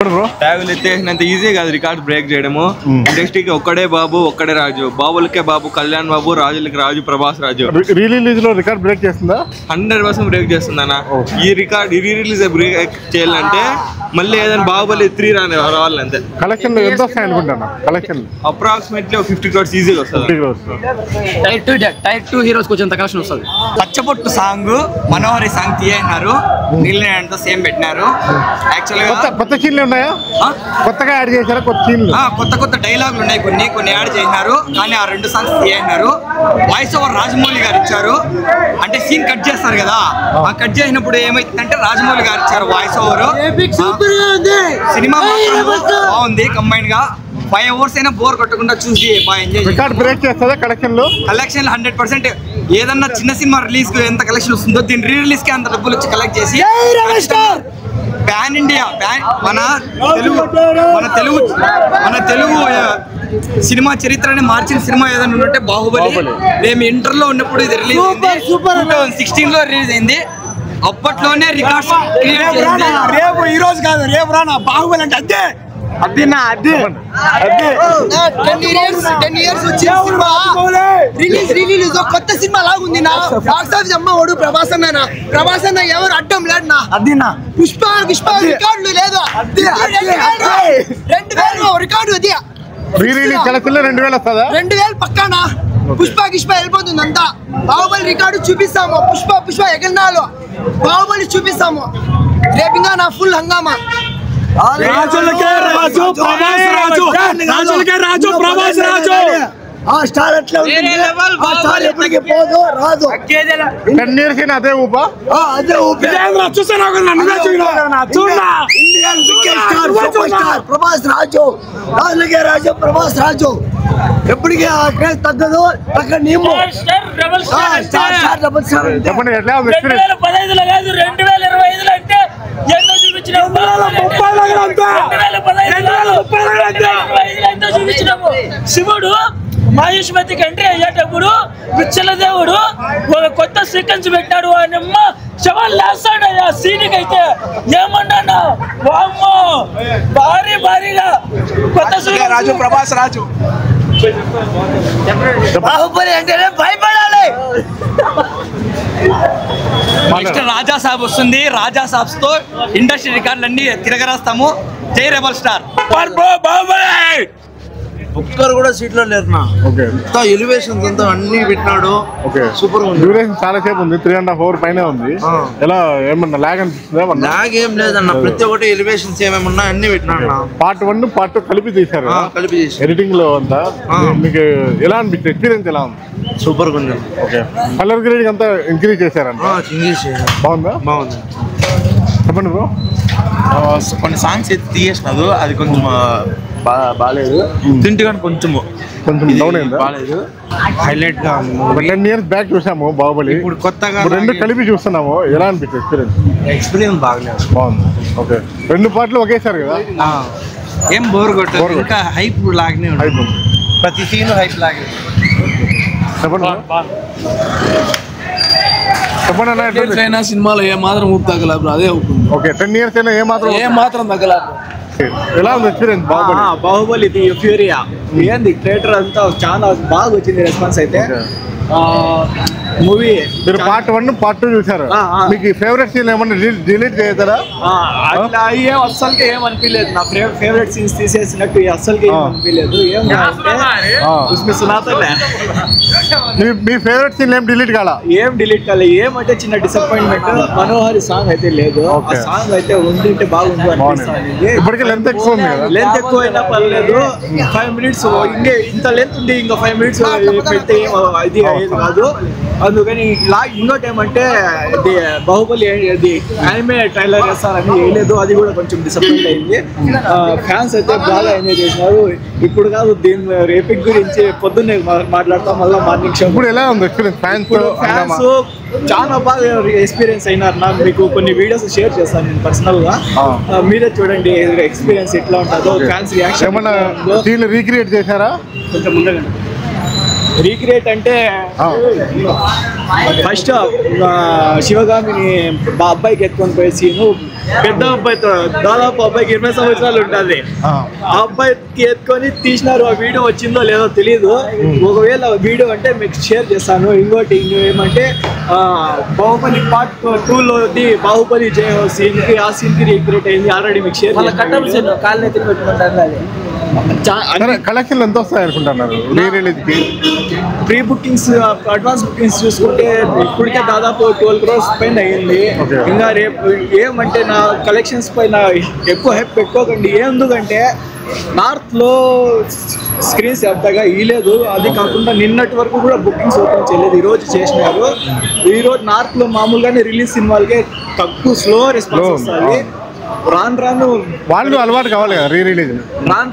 ట్యాగులు ఎత్తేసినంత easy కాదు record break చేయడము. ఇండస్ట్రీకి ఒక్కడే బాబు ఒక్కడే రాజు, బాబులకే బాబు కళ్యాణ్ బాబు, రాజులకి రాజు ప్రభాస్ రాజు. రిలీజ్ లో రికార్డ్ బ్రేక్ చేస్తుందా? 100% బ్రేక్ చేస్తుంది అన్న. ఈ రికార్డ్ రిలీజ్ బ్రేక్ చేయాలంటే మళ్ళీ ఏదైనా బాహుబలి 3 రావాలి అంతే. కలెక్షన్ ఎంత వస్తాయి అనుకుంటాను? కలెక్షన్ అప్రాక్సిమేట్లీ 50 crores ఈజీగా వస్తుంది. టైర్ 2 హీరోస్ కొంచెం కలెక్షన్ వస్తుంది. పచ్చబొట్టు సాంగ్ మనోహరి సాంగ్ తీయన్నారు, నీళ్ళ సేమ్ పెట్టినారు. యాక్చువల్గా కొత్త సీన్లు ఉన్నాయా? కొత్తగా యాడ్ చేశారా? కొత్త సీన్లు కొత్త డైలాగులు ఉన్నాయి, కొన్ని యాడ్ చేసినారు. కానీ ఆ 2 సాంగ్స్ తీయన్నారు. వాయిస్ ఓవర్ రాజమౌళి గారు ఇచ్చారు. అంటే సీన్ కట్ చేస్తారు కదా, ఆ కట్ చేసినప్పుడు ఏమైతుందంటే రాజమౌళి గారు ఇచ్చారు వాయిస్ ఓవర్. సినిమా బాగుంది. కంబైన్ గా 5 hours అయినా బోర్ కొట్టకుండా చూసి బాగా ఎంజాయ్. రికార్డ్ బ్రేక్ చేస్తుందా కలెక్షన్ 100%. ఏదన్నా చిన్న సినిమా రిలీజ్ కు ఎంత కలెక్షన్ వస్తుందో దీని రీ రిలీజ్ కి అంత డబ్బులు వచ్చి కలెక్ట్ చేసి పాన్ ఇండియా మన తెలుగు సినిమా చరిత్రని మార్చిన సినిమా ఏదైనా ఉంటే బాహుబలి. మేము ఇంటర్లో ఉన్నప్పుడు ఇది రిలీజ్ అయింది, 2016 లో రిలీజ్ అయింది. అప్పట్లోనే రికార్డ్స్ రేపు ఈ రోజు కాదు, రేపు రానా బాహుబలి అంటే అదే అదే 10 years వచ్చి రిలీజ్ కొత్త సినిమా లాగుంది నా. బాక్స్ ఆఫీస్ అమ్మఒడు ప్రభాస్ అన్న ఎవరు అడ్డం లేడు నా. అదినా పుష్ప రికార్డులు లేదు, 2000 రికార్డు అది. కలెక్షన్ 2000 వస్తుందా? 2000 పక్కానా. పుష్ప వెళ్ళిపోతుంది అంతా. బాహుబలి రికార్డు చూపిస్తాము. పుష్ప ఎగన్నాలు బాహుబలి చూపిస్తాము. రేపింగా నా ఫుల్ హంగామా. రాజులకే రాజు ప్రభాస్ రాజు, రాజులకే రాజు ప్రభాస్ రాజు. ఆ స్టార్ అట్లా ఉంటుంది, ఆ స్టార్ ఎప్పటికీ పోదు రాదు. 10 years అదే ఊపా? అదే ఊపే చూసాను. ఇండియన్ సూపర్ స్టార్ ప్రభాస్ రాజు, రాజులకే రాజు ప్రభాస్ రాజు. ఎప్పటికీ ఆ క్రేజ్ తగ్గదు. అక్కడ నీము స్టార్ డబుల్ స్టార్. చెప్పండి ఎట్లా ఉంది ఎక్స్పీరియన్స్? 2015లో కాదు 2025లో అంటే ఎన్నో చూపించినాము. 2015లో చూపించినాము. శివుడు మహేష్మతికి ఎంట్రీ అయ్యేటప్పుడు పిచ్చల దేవుడు ఒక కొత్త సీక్వెన్స్ పెట్టాడు. ఆయనమ్మ శవాలు లేస్తాడు ఆ సీన్కి. అయితే ఏమన్నా వామ్మో భారీగా కొత్త రాజు ప్రభాస్ రాజు. బాహుబలి అంటేనే భయపడాలి. నెక్స్ట్ రాజా సాబ్ వస్తుంది. రాజా సాబ్స్ తో ఇండస్ట్రీ రికార్డులన్నీ తిరగరాస్తాము. జై రెబల్ స్టార్. ఒక్కరు కూడా సీట్లో లేరునా. ఎలివేషన్స్ అంతా అన్ని పెట్టినాడు. సూపర్ ఉంది. డ్యూరేషన్ చాలా సేపు ఉంది, 3.5 hours పైన ఉంది. ఎలా ఏమన్నా లాగ్ అనిపిస్తుందా? లాగ్ ఏం లేదన్న, ప్రతి ఒక్కటి ఎలివేషన్స్ ఏమేమి ఉన్నాయి అన్ని పెట్టినాడు. పార్ట్ 1 పార్ట్ 2 కలిపి తీశారు. ఎడిటింగ్ లో అంతా మీకు ఎలా అనిపిస్తుంది? ఎక్స్పీరియన్స్ ఎలా ఉంది? సూపర్ గా ఉంది. కలర్ గ్రేడింగ్ అంతా ఇంక్రీజ్ చేశారంట. బాగుందా? బాగుంది. చెప్పండి బ్రో. కొన్ని సాంగ్స్ అయితే తీయేసినారు, అది కొంచెం బాగాలేదు. తింటిగాని కొంచెం డౌన్ అయిందా? బాగాలేదు. హైలైట్ గా 10 years బ్యాక్ చూసాము బాహుబలి, ఇప్పుడు కొత్తగా 2 కలిపి చూస్తున్నాము. ఎలా అనిపిస్తుంది ఎక్స్పీరియన్స్? బాగలేదు. బాగుంది. 2 పార్ట్లు ఒకేసారి కదా, ఏం బోర్ కొట్టదు. ఇంకా హైప్ లాగానే హైప్ ఉంది. ప్రతి సీన్ హైప్ లాగే. చెప్పండి అయినా సినిమాలో ఏ మాత్రం ఊపు తగ్గలేదు, అదే ఊపుంది. 10 years అయినా ఏ మాత్రం తగ్గలేదు. ఎలా ఉంది ఎక్స్పీరియన్స్? బాహుబలి ఇది ఫ్యూరియా ఏంది థియేటర్ అంతా చాలా బాగా వచ్చింది రెస్పాన్స్. అయితే మూవీ మీరు పార్ట్ 1 పార్ట్ 2 చూసారు. మీకు ఫేవరెట్ సీన్ ఏమన్నా డిలీట్ చేయతారా? అట్లా ఏం అస్సలకి ఏం అనిపించలేదు. నా ఫేవరెట్ సీన్స్ తీసేసినట్టు అస్సలకి ఏం అనిపించలేదు. మీ ఫేవరెట్ సీన్ ఏం డిలీట్ కాలా? ఏం డిలీట్ కాలేదు. ఏమంటే చిన్న డిసప్పాయింట్మెంట్. మనోహరి సాంగ్ అయితే లేదు. ఆ సాంగ్ అయితే ఉండింటే బాగుంది అనిపిస్తుంది. ఇప్పటికే లెంత్ ఎక్కువ ఉంది కదా? లెంత్ ఎక్కువ అయినా పర్లేదు. 5 minutes ఇంత లెంత్ ఉంది, ఇంకా 5 minutes పెడితే ఇది అయ్యేది కాదు. అందుకని ఇంకోటి ఏమంటే ఇది బాహుబలి యానిమే ట్రైలర్ వేస్తారని వేయలేదు, అది కూడా కొంచెం డిసప్పాయింట్ అయింది. ఫ్యాన్స్ అయితే బాగా ఎంజాయ్ చేసినారు. ఇప్పుడు కాదు, దీని రేపిక్ గురించి పొద్దున్నే మాట్లాడతాం, మళ్ళీ మార్నింగ్ షో. ఇప్పుడు ఎలా ఉంది ఎక్స్పీరియన్స్? ఫ్యాన్స్ చాలా బాగా ఎక్స్పీరియన్స్ అయినారు. నాకు మీకు కొన్ని వీడియోస్ షేర్ చేస్తాను నేను పర్సనల్ గా, మీరే చూడండి ఎక్స్పీరియన్స్ ఎట్లా ఉంటుందో. ఫ్యాన్స్ రియాక్షన్ ఏమన్నా రీక్రియేట్ చేశారా? కొంచెం ముందుగా రీక్రియేట్ అంటే ఫస్ట్ శివగామిని అబ్బాయికి ఎత్తుకొని పోయి సీను పెద్ద అబ్బాయితో దాదాపు అబ్బాయికి 20 సంవత్సరాలు ఉంటుంది. ఆ అబ్బాయికి ఎత్తుకొని తీసినారు. ఆ వీడియో వచ్చిందో లేదో తెలియదు. ఒకవేళ వీడియో అంటే మీకు షేర్ చేస్తాను. ఇంకోటి ఏమంటే బాహుబలి పార్ట్ 2లోది బాహుబలి సీన్కి ఆ సీన్కి రీక్రియేట్ అయింది. ఆల్రెడీ మీకు షేర్ కలెక్షన్ ఎంత వస్తాయి అనుకుంటున్నారు రీ రిలీజ్ కి? ప్రీ బుకింగ్స్ అడ్వాన్స్ బుకింగ్స్ చూసుకుంటే ఇప్పటికే దాదాపు 12 crores పైన అయ్యింది. ఇంకా రేపు ఏమంటే నా కలెక్షన్స్ పైన ఎక్కువ హెప్ పెట్టుకోకండి. ఎందుకంటే నార్త్ లో స్క్రీన్స్ ఎంతగా ఇవ్వలేదు. అది కాకుండా నిన్నటి వరకు కూడా బుకింగ్స్ ఓపెన్ చేయలేదు. ఈరోజు చేసినారు. ఈరోజు నార్త్ లో మామూలుగానే రిలీజ్ సినిమాలకే తక్కువ స్లో రెస్పాన్స్ వస్తుంది. రాను వాళ్ళు అలవాటు కావాలి కదా రీ రిలీజ్.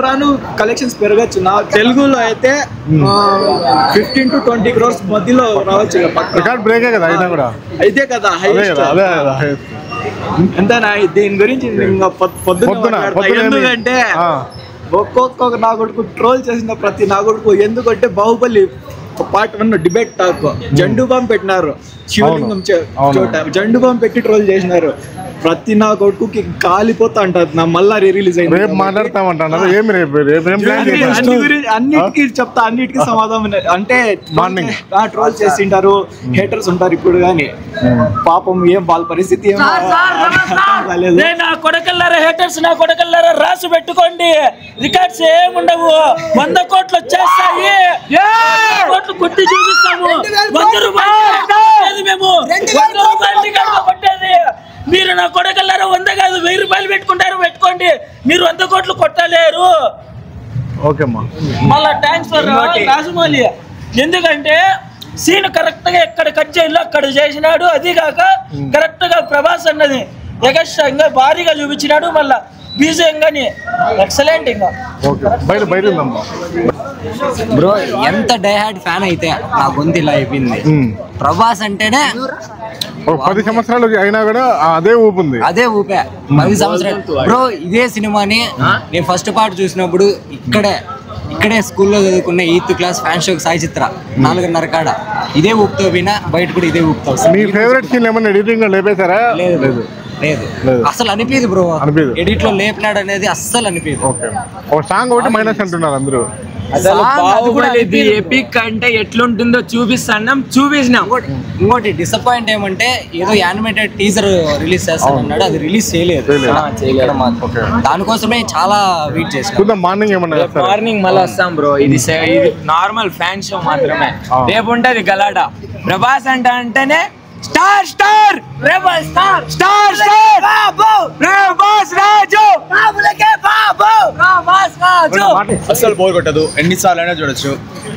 రాను కలెక్షన్స్ పెరగచ్చు. నా తెలుగులో అయితే 15 to 20 crores మధ్యలో రావచ్చు. రికార్డ్ బ్రేకే కదా అయినా కూడా. అయితే కదా ఎంతనా దీని గురించి పొద్దున ఎందుకంటే ఒక్కొక్క నా కొడుకు ట్రోల్ చేసిన ప్రతి నా కొడుకు. ఎందుకంటే Baahubali part 1 debate talk Zandu bomb పెట్టినారు. శివలింగం చోట జండు బాంబు పెట్టి ట్రోల్ చేసినారు. ప్రతి నా కొడుకుకి కాలిపోతా అంటారు. నా మళ్ళా రిలీజ్ అయింది. అన్నిటికీ చెప్తా. అన్నిటికీ సమాధానం అంటే మార్నింగ్ ట్రోల్ చేసింటారు. హేటర్స్ ఉంటారు ఇప్పుడు కానీ పాపం ఏం వాళ్ళ పరిస్థితి ఏం కాలేదు. నా కొడకల్లారా హేటర్స్, నా కొడకల్లారా రాసి పెట్టుకోండి. రికార్డ్స్ ఏముండవు. 100 కోట్లు వచ్చేస్తాయి. 100 కోట్లు కొట్టి చూపిస్తాము. 100 రూపాయలు మేము 100 రూపాయలు రికార్డు కొట్టేది. మీరు నా కొడకల్లారా 100 కాదు 1000 రూపాయలు పెట్టుకోండి. మీరు 100 కోట్లు కొట్టలేరు. మళ్ళా థ్యాంక్స్ ఫర్ రాజమౌళి. ఎందుకంటే సీన్ కరెక్ట్ గా ఎక్కడ కట్ చేయాలో అక్కడ చేసినాడు. అది కాక కరెక్ట్ గా ప్రభాస్ అన్నది ఎగస్ట్రా భారీగా చూపించినాడు. మళ్ళా బీజం గానీ ఎక్సలెంట్. ఇంకా బ్రో ఎంత డైహార్డ్ ఫ్యాన్ అయితే నా గొంతు ఇలా అయిపోయింది. ప్రభాస్ అంటేనే 10 సంవత్సరాలు అయినా కూడా అదే ఊపుంది. అదే ఊపే 10 సంవత్సరాలు. బ్రో ఇదే సినిమాని నేను ఫస్ట్ పార్ట్ చూసినప్పుడు ఇక్కడే స్కూల్లో చదువుకున్న 8th క్లాస్ ఫ్యాన్ షోకి సాయి చిత్ర 4:30 కాడ ఇదే ఊపుతో పోయినా బయట కూడా ఇదే ఊపుతా. మీ ఫేవరెట్ సీన్ ఏమన్నా ఎడిటింగ్ లో లేపేశారా? లేదు అసలు అనిపించదు బ్రో. ఎడిట్ లో లేపినాడు అనేది అస్సలు అనిపించదు. ఒక సాంగ్ ఒకటి మైనస్ అంటున్నారు అందరూ. బాహుబలి ఎపిక్ అంటే ఎట్లుంటుందో చూపిస్తున్నాం. ఇంకోటి డిసప్పాయింట్ ఏమంటే ఏదో యానిమేటెడ్ టీజర్ రిలీజ్ చేస్తానన్నాడు. అది రిలీజ్ చేయలేదు. దానికోసమే చాలా వెయిట్ చేసాం. మార్నింగ్ మళ్ళీ వస్తాం బ్రో. ఇది నార్మల్ ఫ్యాన్ షో మాత్రమే. రేపు ఉంటది గలాట. ప్రభాస్ అంటేనే స్టార్ స్టార్ ప్రభాస్ రాజు. అసలు బోర్ కొట్టదు. ఎన్నిసార్లు అయినా చూడొచ్చు.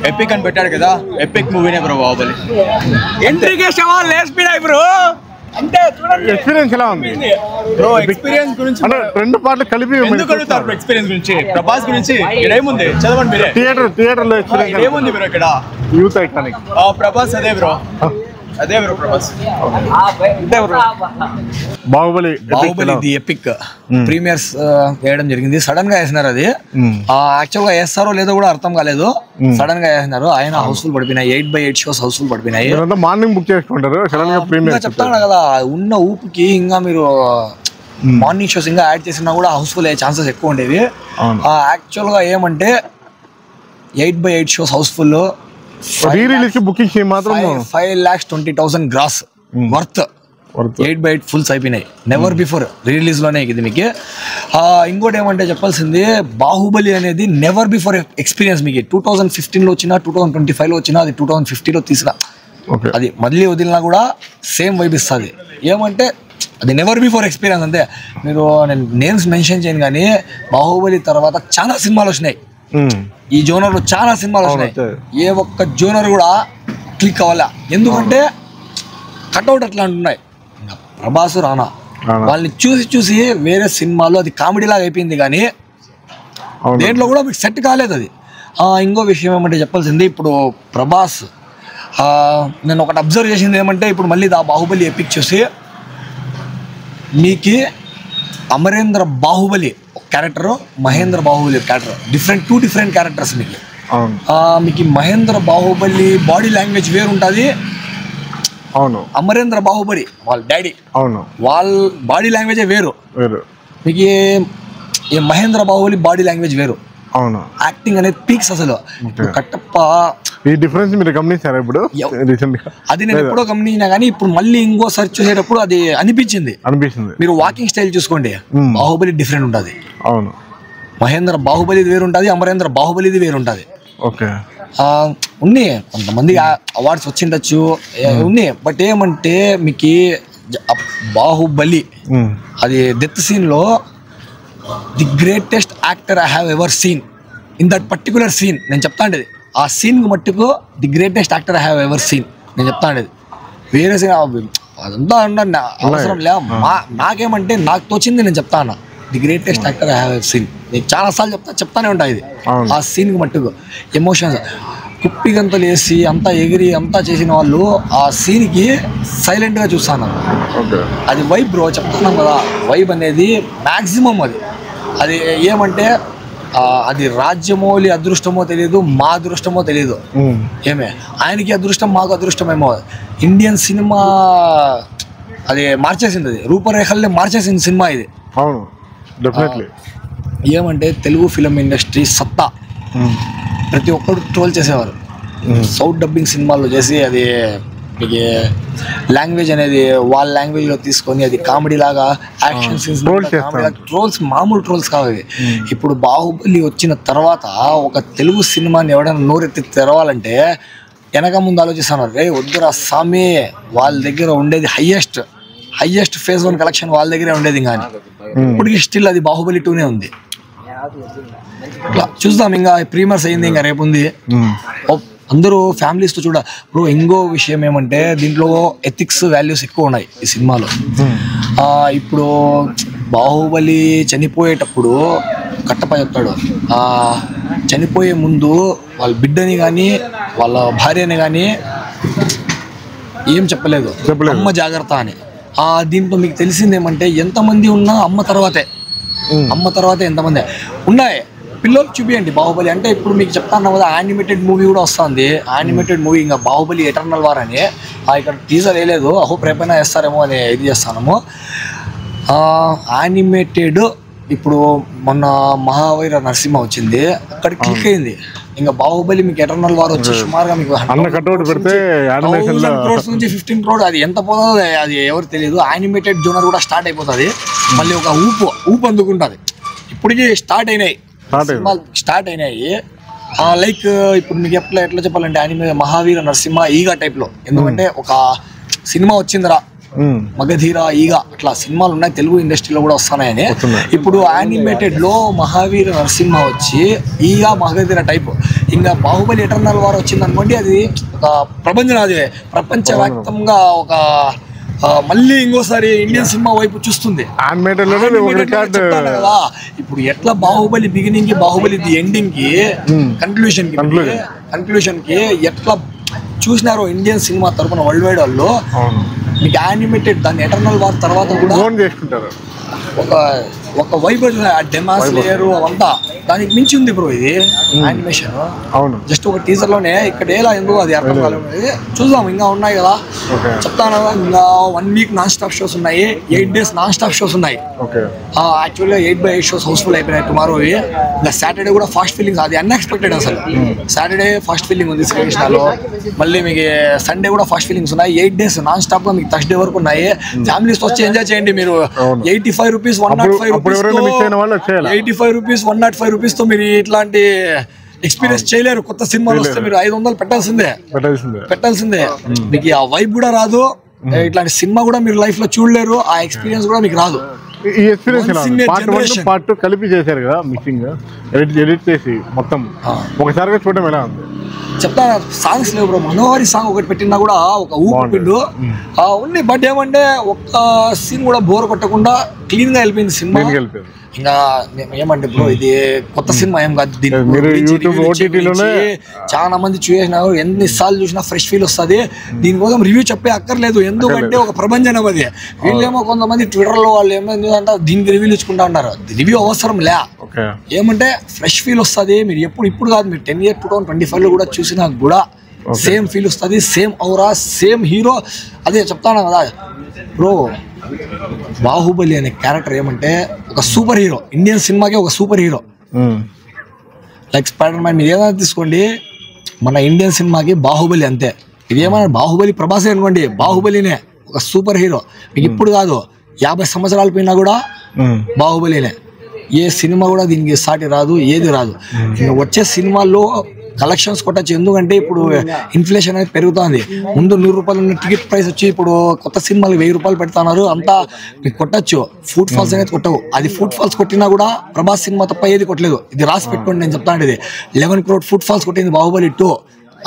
ఎపిక్ అని పెట్టాడు కదా, ఎపిక్ మూవీనే బ్రో బాహుబలి. ఎంట్రీకే సవాల్ లేసిపోయినాయి బ్రో. అంటే ఎక్స్పీరియన్స్ ఎలా ఉంది బ్రో? ఎక్స్పీరియన్స్ గురించి రెండు పాటలు కలిపి ఎందుకు అడుగుతారు? ఎక్స్పీరియన్స్ గురించి, ప్రభాస్ గురించి ఏముంది చదవండి మీరే. థియేటర్ లో ఎక్స్పీరియన్స్ ఏముంది బ్రో ఇక్కడ? యూత్ ఐకానిక్ ప్రభాస్ అదే bro Prabhas. Baahubali the epic premieres వేయడం జరిగింది. సడన్ గా వేసినారు. అది యాక్చువల్ గా వేస్తారో లేదో కూడా అర్థం కాలేదు. సడన్ గా వేసినారు. ఆయన హౌస్ఫుల్ పడిపోయినాయి. 8/8 షోస్ హౌస్ఫుల్ పడిపోయినాయి. మార్నింగ్ బుక్ చేసుకుంటారు. చెప్తాను కదా ఉన్న ఊపుకి ఇంకా మీరు మార్నింగ్ షోస్ ఇంకా యాడ్ చేసినా కూడా హౌస్ఫుల్ అయ్యే ఛాన్సెస్ ఎక్కువ ఉండేవి. యాక్చువల్ గా ఏమంటే 8/8 షోస్ హౌస్ఫుల్. బుకింగ్ మాత్రం 5,20,000 గ్రాస్ వర్త్ 8/8 ఫుల్స్ అయిపోయినాయి. నెవర్ బిఫోర్ రిలీజ్ లోనే ఇది మీకు. ఇంకోటి ఏమంటే చెప్పాల్సింది, బాహుబలి అనేది నెవర్ బిఫోర్ ఎక్స్పీరియన్స్. మీకు 2015లో వచ్చినా 2025లో వచ్చినా అది 2050లో తీసినా అది మళ్ళీ వదిలినా కూడా సేమ్ వైబ్ ఇస్తుంది. ఏమంటే అది నెవర్ బిఫోర్ ఎక్స్పీరియన్స్ అంతే. మీరు నేను నేమ్స్ మెన్షన్ చేయను కానీ బాహుబలి తర్వాత చాలా సినిమాలు వచ్చినాయి. ఈ జోనర్ లో చాలా సినిమాలు వచ్చినాయి. ఏ ఒక్క జోనర్ కూడా క్లిక్ అవ్వాలా. ఎందుకంటే కట్అవుట్ అట్లా అంటున్నాయి. ప్రభాస్ రానా వాళ్ళని చూసి వేరే సినిమాలో అది కామెడీ లాగా అయిపోయింది కానీ దేంట్లో కూడా మీకు సెట్ కాలేదు అది. ఇంకో విషయం ఏమంటే చెప్పాల్సింది, ఇప్పుడు ప్రభాస్ నేను ఒకటి అబ్జర్వ్ చేసింది ఏమంటే, ఇప్పుడు మళ్ళీ ఆ బాహుబలి ఎపిక్ చూసి మీకు Amarendra Baahubali character, Mahendra Baahubali character, 2 different characters మీకు. మీకు మహేంద్ర బాహుబలి బాడీ లాంగ్వేజ్ వేరు ఉంటుంది. అవును. అమరేంద్ర బాహుబలి వాళ్ళ డాడీ, అవును, వాళ్ళ బాడీ లాంగ్వేజే వేరు. మీకు ఈ మహేంద్ర బాహుబలి బాడీ లాంగ్వేజ్ వేరు. అవును. యాక్టింగ్ అనేది పీక్స్ అసలు. కట్టప్ప ఈ డిఫరెన్స్ మీరు గమనించారా ఇప్పుడు రీసెంట్ గా? అది నేను ఎప్పుడో గమనించినా కానీ ఇప్పుడు మళ్ళీ ఇంకోసారి చూసేటప్పుడు అది అనిపించింది. మీరు వాకింగ్ స్టైల్ చూసుకోండి, బాహుబలి డిఫరెంట్ ఉంటుంది. అవును. మహేంద్ర బాహుబలిది వేరు ఉంటుంది, అమరేంద్ర బాహుబలిది వేరు ఉంటుంది. ఓకే. ఉన్నాయి కొంతమంది అవార్డ్స్ వచ్చిండొచ్చు, ఉన్నాయి. బట్ ఏమంటే మీకు బాహుబలి అది డెత్ సీన్ లో the greatest actor I have ever seen in that particular scene. నేను చెప్తా ఉండేది ఆ సీన్ మట్టుకు the greatest actor I have ever seen నేను చెప్తా ఉండేది. వేరే సీన్ అదంతా అవసరం లే. నాకేమంటే నాకు తోచింది నేను చెప్తా అన్న. The greatest actor I have ever seen. నేను చాలాసార్లు చెప్తానే ఉంటా ఇది. ఆ సీన్ మట్టుకు ఎమోషన్స్ కుప్పిగంతలు వేసి అంతా ఎగిరి అంతా చేసిన వాళ్ళు ఆ సీన్కి సైలెంట్గా చూస్తాను. అది వైబ్ బ్రో, చెప్తున్నాం కదా, వైబ్ అనేది మ్యాక్సిమం. అది ఏమంటే అది రాజ్యమౌళి అదృష్టమో తెలియదు, మా అదృష్టమో తెలియదు. ఏమే ఆయనకి అదృష్టం, మాకు అదృష్టమేమో. ఇండియన్ సినిమా అది మార్చేసింది, అది రూపరేఖల్ని మార్చేసింది సినిమా ఇది. అవును, డెఫినెట్లీ. ఏమంటే తెలుగు ఫిలిం ఇండస్ట్రీ సత్తా ప్రతి ఒక్కరు ట్రోల్ చేసేవారు. సౌత్ డబ్బింగ్ సినిమాల్లో చేసి అది మీకు లాంగ్వేజ్ అనేది వాళ్ళ లాంగ్వేజ్లో తీసుకొని అది కామెడీ లాగా యాక్షన్ సీన్స్ ట్రోల్స్, మామూలు ట్రోల్స్ కావాలి. ఇప్పుడు బాహుబలి వచ్చిన తర్వాత ఒక తెలుగు సినిమాని ఎవడైనా నోరెత్తి తెరవాలంటే వెనక ముందు ఆలోచిస్తాను. రే వద్దురా స్వామి, వాళ్ళ దగ్గర ఉండేది హైయెస్ట్ ఫేజ్ 1 కలెక్షన్ వాళ్ళ దగ్గరే ఉండేది. కానీ ఇప్పటికీ స్టిల్ అది బాహుబలి 2నే ఉంది. చూద్దాం, ఇంకా ప్రీమియర్స్ అయింది, ఇంకా రేపు ఉంది. అందరూ ఫ్యామిలీస్తో చూడ బ్రో. ఇంకో విషయం ఏమంటే దీంట్లో ఎథిక్స్ వాల్యూస్ ఎక్కువ ఉన్నాయి ఈ సినిమాలో. ఇప్పుడు బాహుబలి చనిపోయేటప్పుడు కట్టప్ప చెప్తాడు, చనిపోయే ముందు వాళ్ళ బిడ్డని కానీ వాళ్ళ భార్యని కానీ ఏం చెప్పలేదు, అమ్మ జాగ్రత్త అని. దీంట్లో మీకు తెలిసింది ఏమంటే ఎంతమంది ఉన్నా అమ్మ తర్వాతే ఎంతమంది ఉన్నాయి. పిల్లలు చూపియండి బాహుబలి అంటే. ఇప్పుడు మీకు చెప్తాను కదా, యానిమేటెడ్ మూవీ కూడా వస్తుంది. యానిమేటెడ్ మూవీ ఇంకా బాహుబలి ఎటర్నల్ వార్ అని ఇక్కడ టీజర్ వేయలేదు, హోప్ రేపైనా వేస్తారేమో అని ఇది చేస్తాము. యానిమేటెడ్ ఇప్పుడు మొన్న మహావీర నరసింహ వచ్చింది, అక్కడ క్లిక్ అయింది. ఇంకా బాహుబలి మీకు ఎటర్నల్ వార్ వచ్చి సుమారుగా మీకు 1000 crores నుంచి 15 crores అది ఎంత పోతుందో అది ఎవరు తెలియదు. యానిమేటెడ్ జోనర్ కూడా స్టార్ట్ అయిపోతుంది, మళ్ళీ ఒక ఊపు అందుకుంటుంది. ఇప్పటికీ స్టార్ట్ అయినాయి. లైక్ ఇప్పుడు మీకు ఎట్లా చెప్పాలంటే యానిమే మహావీర నరసింహ ఈగా టైప్లో. ఎందుకంటే ఒక సినిమా వచ్చిందిరా మగధీర ఈగ, అట్లా సినిమాలు ఉన్నాయి తెలుగు ఇండస్ట్రీలో కూడా వస్తున్నాయని. ఇప్పుడు యానిమేటెడ్ లో మహావీర నరసింహ వచ్చి ఈగ మగధీర టైప్. ఇంకా బాహుబలి ఎటర్నల్ వార్ వచ్చింది అనుకోండి, అది ఒక ప్రపంచవ్యాప్తంగా ఒక మళ్ళీ ఇంకోసారి ఇండియన్ సినిమా వైపు చూస్తుంది. కదా ఇప్పుడు ఎట్లా బాహుబలి బిగినింగ్ కి బాహుబలి ది ఎండింగ్ కి కన్క్లూషన్ కి ఎట్లా చూసినారో ఇండియన్ సినిమా తరపున వరల్డ్ వైడ్ వాళ్ళు, మీకు యానిమేటెడ్ దాన్ని ఎటర్నల్ వార్ తర్వాత కూడా ఒక వైబ్ డెమాస్ లేయర్ అవంతా దానికి మించి ఉంది బ్రో ఇది యానిమేషన్. జస్ట్ ఒక టీజర్ లోనే ఇక్కడ ఎలా ఎందుకు అది అర్థం కాలేదు. చూద్దాం, ఇంకా ఉన్నాయి కదా చెప్తాను. ఇంకా 1 week నాన్ స్టాప్ షోస్ ఉన్నాయి, 8 days నాన్ స్టాప్ షోస్ ఉన్నాయి. యాక్చువల్గా 8/8 షోస్ హౌస్ఫుల్ అయిపోయినాయి టుమారో. ఇంకా సాటర్డే కూడా ఫాస్ట్ ఫీలింగ్స్, అది అన్ఎక్స్పెక్టెడ్ అసలు. సాటర్డే ఫాస్ట్ ఫీలింగ్ ఉంది శ్రీకృష్ణలో, మళ్ళీ మీకు సండే కూడా ఫాస్ట్ ఫీలింగ్స్ ఉన్నాయి. 8 days నాన్ స్టాప్ గా మీకు థర్స్డే వరకు ఉన్నాయి. ఫ్యామిలీస్ వచ్చి ఎంజాయ్ చేయండి. మీరు 85 rupees 105 rupees 85 rupees 105 rupees తో మీరు ఇట్లాంటి ఎక్స్పీరియన్స్ చేయలేరు. కొత్త సినిమాలు వస్తే మీరు 500 పెట్టాల్సిందే. మీకు ఆ వైబ్ కూడా రాదు, ఇట్లాంటి సినిమా కూడా మీరు లైఫ్ లో చూడలేరు, ఆ ఎక్స్పీరియన్స్ కూడా మీకు రాదు. ఈ ఎక్స్పీరియన్స్ పార్ట్ 1 పార్ట్ 2 కలిపి చేశారు కదా, మిక్సింగ్ ఎడిట్ చేసి మొత్తం ఒకసారిగా చూడడం ఎలా ఉంది చెప్తా. సాంగ్స్ లేవు బ్రో, మనోహరి సాంగ్ ఒకటి పెట్టినా కూడా ఒక ఊపిండు ఉంది. బట్ ఏమంటే ఒక్క సీన్ కూడా బోర్ కొట్టకుండా క్లీన్ గా వెళ్ళిపోయింది సినిమా. ఇంకా ఏమంటే బ్రో ఇది కొత్త సినిమా ఏం కాదు. చాలా మంది చూసినారు, ఎన్నిసార్లు చూసినా ఫ్రెష్ ఫీల్ వస్తుంది. దీనికోసం రివ్యూ చెప్పే అక్కర్లేదు, ఎందుకంటే ఒక ప్రపంచం అది. వీళ్ళేమో కొంతమంది ట్విట్టర్లో వాళ్ళు ఏమైందంటే దీనికి రివ్యూలు ఇచ్చుకుంటా ఉన్నారు. రివ్యూ అవసరం లే, ఏమంటే ఫ్రెష్ ఫీల్ వస్తుంది. మీరు ఇప్పుడు కాదు, మీరు 10 years 2025లో కూడా చూసినా కూడా సేమ్ ఫీల్ వస్తుంది, సేమ్ ఔరా, సేమ్ హీరో. అదే చెప్తాను కదా బ్రో, బాహుబలి అనే క్యారెక్టర్ ఏమంటే ఒక సూపర్ హీరో, ఇండియన్ సినిమాకి ఒక super hero. Like spider man మీరు ఏదైనా తీసుకోండి, మన ఇండియన్ సినిమాకి బాహుబలి అంతే. ఇది ఏమన్నా బాహుబలి ప్రభాసే అనుకోండి, బాహుబలినే ఒక సూపర్ హీరో. మీకు ఇప్పుడు కాదు, 50 సంవత్సరాల పోయినా కూడా బాహుబలినే. ఏ సినిమా కూడా దీనికి సాటి రాదు, ఏది రాదు. ఇంకా వచ్చే సినిమాల్లో కలెక్షన్స్ కొట్టచ్చు, ఎందుకంటే ఇప్పుడు ఇన్ఫ్లేషన్ అనేది పెరుగుతుంది. ముందు 100 రూపాయలు ఉన్న టికెట్ ప్రైస్ వచ్చి ఇప్పుడు కొత్త సినిమాలు 1000 రూపాయలు పెడుతున్నారు. అంతా మీకు కొట్టచ్చు. ఫుడ్ ఫాల్స్ అనేది కొట్టవు. అది ఫుడ్ ఫాల్స్ కొట్టినా కూడా ప్రభాస్ సినిమా తప్ప ఏది కొట్టలేదు. ఇది రాసి పెట్టుకోండి, నేను చెప్తాను. ఇది 11 crore ఫుడ్ ఫాల్స్ కొట్టింది బాహుబలి 2.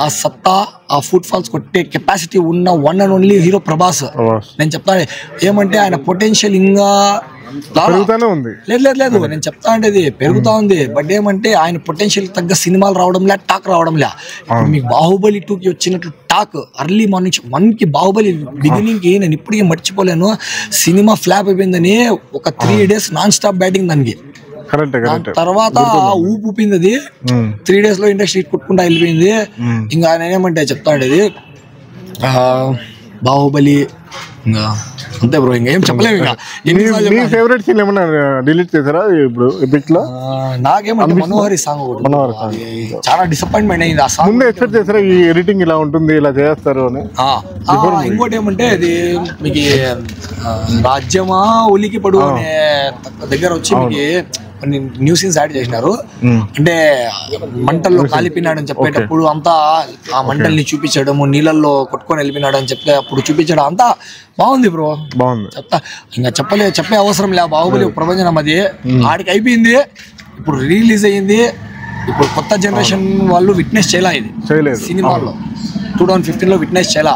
ఆ సత్తా, ఆ ఫుడ్ ఫాల్స్ కొట్టే కెపాసిటీ ఉన్న one and only hero Prabhas. నేను చెప్తాను ఏమంటే ఆయన పొటెన్షియల్ ఇంకా లేదు నేను చెప్తా ఉండేది పెరుగుతా ఉంది. బట్ ఏమంటే ఆయన పొటెన్షియల్ తగ్గ సినిమాలు రావడంలే, టాక్ రావడంలే. మీకు బాహుబలి 2కి వచ్చినట్లు టాక్ ఎర్లీ మార్నింగ్ 1కి బాహుబలి బిగినింగ్ కి నేను ఇప్పటికీ మర్చిపోలేను. సినిమా ఫ్లాప్ అయిపోయిందని ఒక 3 days నాన్ స్టాప్ బ్యాటింగ్ దానికి. తర్వాత ఊపు ఊపింది అది. 3 days లో ఇండస్ట్రీ కొట్టుకుంటా వెళ్ళిపోయింది. ఇంకా ఆయన ఏమంటే చెప్తా ఉండేది బాహుబలి ఇంకా అంతే బ్రో, ఇంకా ఏం చెప్పలేము. ఇంకా ఫేవరెట్ సీన్ ఏమన్నా డిలీట్ చేశారా ఇప్పుడు ఎపిక్ లో? నాకేమంటే మనోహరి సాంగ్ ఒకటి చాలా డిసప్పాయింట్మెంట్ అయింది. ఆ సాంగ్ ముందే ఎక్స్పెక్ట్ చేశారా ఈ ఎడిటింగ్ ఇలా ఉంటుంది, ఇలా చేస్తారు అని? ఇంకోటి ఏమంటే అది మీకు రాజ్యమా ఉలికి పడు అనే దగ్గర వచ్చి మీకు కొన్ని న్యూ సీన్స్ యాడ్ చేసినారు. అంటే మంటల్లో కాలిపోయినాడు అని చెప్పేటప్పుడు అంతా ఆ మంటల్ని చూపించడము, నీళ్ళల్లో కొట్టుకొని వెళ్ళిపోయినాడు అని చెప్తే అప్పుడు చూపించడం అంతా బాగుంది బ్రో. చెప్తా ఇంకా చెప్పే అవసరం లే. బాహుబలి ప్రపంచం అది ఆడికి అయిపోయింది. ఇప్పుడు రిలీజ్ అయ్యింది. ఇప్పుడు కొత్త జనరేషన్ వాళ్ళు విట్నెస్ చేయాలి ఇది సినిమాల్లో. 2015లో విట్నెస్ చేయాలా.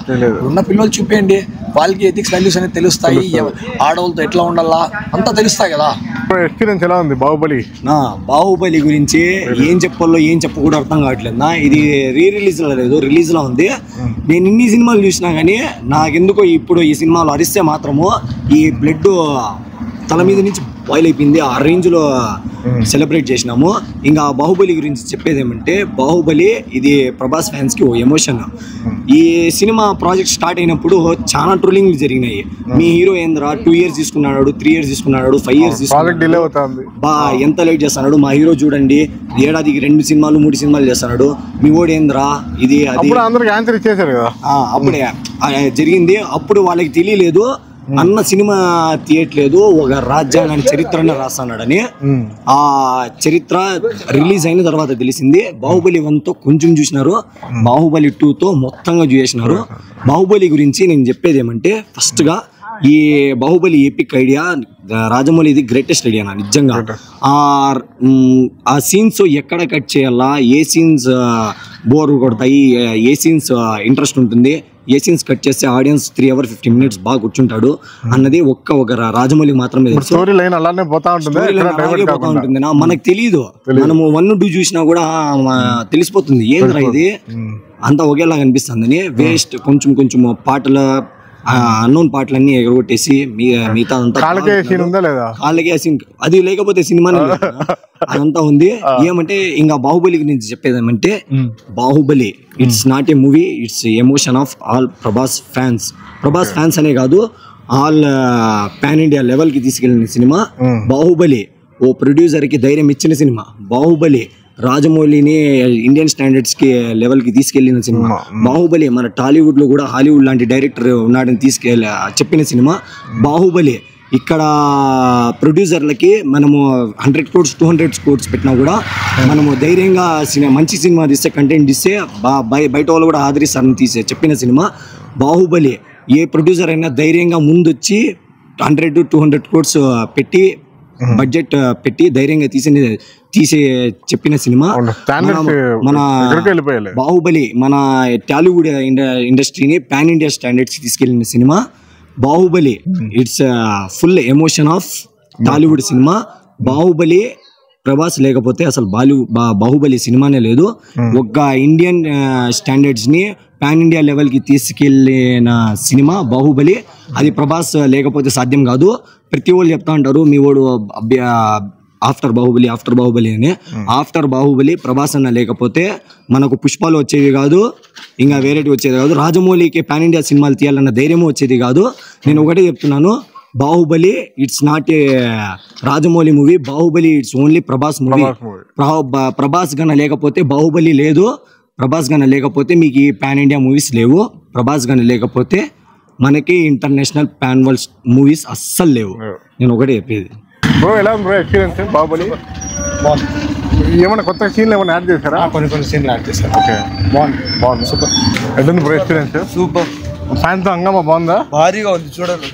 ఉన్న పిల్లలు చూపేయండి, వాళ్ళకి ఎథిక్స్ వాల్యూస్ అనేది తెలుస్తాయి. ఆడవాళ్ళతో ఎట్లా ఉండాలా అంతా తెలుస్తాయి కదా. ఎక్స్పీరియన్స్ ఎలా ఉంది బాహుబలి? బాహుబలి గురించి ఏం చెప్పాలో ఏం చెప్పకూడదు అర్థం కావట్లేదు. ఇది రిలీజ్ లో లేదు, రిలీజ్ లో ఉంది. నేను ఇన్ని సినిమాలు చూసినా కానీ నాకెందుకో ఇప్పుడు ఈ సినిమాలో అరిస్తే మాత్రము ఈ బ్లడ్ తల మీద నుంచి బాయిల్ అయిపోయింది. ఆ రేంజ్ లో సెలబ్రేట్ చేసినాము. ఇంకా బాహుబలి గురించి చెప్పేది ఏమంటే, బాహుబలి ఇది ప్రభాస్ ఫ్యాన్స్ కి ఓ ఎమోషన్. ఈ సినిమా ప్రాజెక్ట్ స్టార్ట్ అయినప్పుడు చాలా ట్రోలింగ్లు జరిగినాయి. మీ హీరో ఏంద్రా 2 years తీసుకున్నాడు, 3 years తీసుకున్నాడు, 5 years తీసుకున్నాడు, ఎంత లేట్ చేస్తున్నాడు. మా హీరో చూడండి ఏడాదికి 2 సినిమాలు 3 సినిమాలు చేస్తున్నాడు. మీ ఓడి ఏంద్రా ఇది అది అప్పుడే జరిగింది. అప్పుడు వాళ్ళకి తెలియలేదు అన్న సినిమా తీయట్లేదు, ఒక రాజ్యాంగాన్ని చరిత్రని రాస్తున్నాడని. ఆ చరిత్ర రిలీజ్ అయిన తర్వాత తెలిసింది. బాహుబలి 1తో కొంచెం చూసినారు, బాహుబలి 2తో మొత్తంగా చూసినారు. బాహుబలి గురించి నేను చెప్పేది ఏమంటే, ఫస్ట్ గా ఈ బాహుబలి ఎపిక్ ఐడియా రాజమౌళి ఇది గ్రేటెస్ట్ ఐడియా నిజంగా. ఆ సీన్స్ ఎక్కడ కట్ చేయాలా, ఏ సీన్స్ బోర్ కొడతాయి, ఏ సీన్స్ ఇంట్రెస్ట్ ఉంటుంది, ఏ సీన్స్ కట్ చేస్తే ఆడియన్స్ 3 hours 15 minutes బాగా కూర్చుంటాడు అన్నది ఒక రాజమౌళికి మాత్రమే ఉంటుంది. మనకు తెలియదు, మనము 1, 2 చూసినా కూడా తెలిసిపోతుంది ఏంద్రా ఇది అంతా ఒకేలాగా అనిపిస్తుందని. వేస్ట్ కొంచెం పాటల అన్నోన్ పాటలన్నీ ఎగరగొట్టేసి మిగతా అంతా కాళ్ళకే సీన్ అది లేకపోతే సినిమా అదంతా ఉంది. ఏమంటే ఇంకా బాహుబలి గురించి చెప్పేది ఏమంటే, Baahubali it's not a movie, it's emotion of all Prabhas fans. Prabhas fans అనే కాదు, ఆల్ పాన్ ఇండియా లెవెల్ కి తీసుకెళ్లిన సినిమా బాహుబలి. ఓ ప్రొడ్యూసర్ కి ధైర్యం ఇచ్చిన సినిమా బాహుబలి. రాజమౌళిని ఇండియన్ స్టాండర్డ్స్ కి లెవెల్ కి తీసుకెళ్లిన సినిమా బాహుబలి. మన టాలీవుడ్ లో కూడా హాలీవుడ్ లాంటి డైరెక్టర్ ఉన్నాడని చెప్పిన సినిమా బాహుబలి. ఇక్కడ ప్రొడ్యూసర్లకి మనము 100 crores 200 crores పెట్టినా కూడా మనము ధైర్యంగా మంచి సినిమా తీస్తే, కంటెంట్ ఇస్తే బయట వాళ్ళు కూడా ఆదరిస్తారని చెప్పిన సినిమా బాహుబలి. ఏ ప్రొడ్యూసర్ అయినా ధైర్యంగా ముందొచ్చి 100 to 200 crores పెట్టి బడ్జెట్ పెట్టి ధైర్యంగా తీసే చెప్పిన సినిమా మన బాహుబలి. మన టాలీవుడ్ ఇండస్ట్రీని పాన్ ఇండియా స్టాండర్డ్స్ తీసుకెళ్లిన cinema Baahubali. It's full emotion of Tollywood cinema. Baahubali Prabhas లేకపోతే అసలు బాహుబలి సినిమానే లేదు. ఒక ఇండియన్ స్టాండర్డ్స్ ని పాన్ ఇండియా లెవెల్ కి తీసుకెళ్లిన సినిమా బాహుబలి. అది ప్రభాస్ లేకపోతే సాధ్యం కాదు. ప్రతి వాళ్ళు చెప్తా ఉంటారు మీ వాడు ఆఫ్టర్ బాహుబలి అని. ఆఫ్టర్ బాహుబలి ప్రభాస్ అన్న లేకపోతే మనకు పుష్పాలు వచ్చేవి కాదు, ఇంకా వేరేటి వచ్చేది కాదు. రాజమౌళికి పాన్ ఇండియా సినిమాలు తీయాలన్న ధైర్యము వచ్చేది కాదు. నేను ఒకటే చెప్తున్నాను, Baahubali it's not a Rajamouli movie, Baahubali it's only Prabhas movie. Prabhas గన లేకపోతే బాహుబలి లేదు, ప్రభాస్ గన లేకపోతే మీకు ఈ పాన్ ఇండియా మూవీస్ లేవు, ప్రభాస్ గన లేకపోతే మనకి ఇంటర్నేషనల్ పాన్ వరల్డ్ మూవీస్ అస్సలు లేవు. నేను ఒకటే చెప్పేది. బ్రో ఎలా ఉంది బ్రో ఎక్స్పీరియన్స్ బాహుబలి? ఏమైనా కొత్త సీన్లు ఏమైనా యాడ్ చేశారా? కొన్ని సీన్లు యాడ్ చేశారు. ఓకే, బాగుంది సూపర్. ఎట్లుంది బ్రో ఎక్స్పీరియన్స్? సూపర్. సాయంత్రం హంగామా బాగుందా? భారీగా ఉంది చూడండి.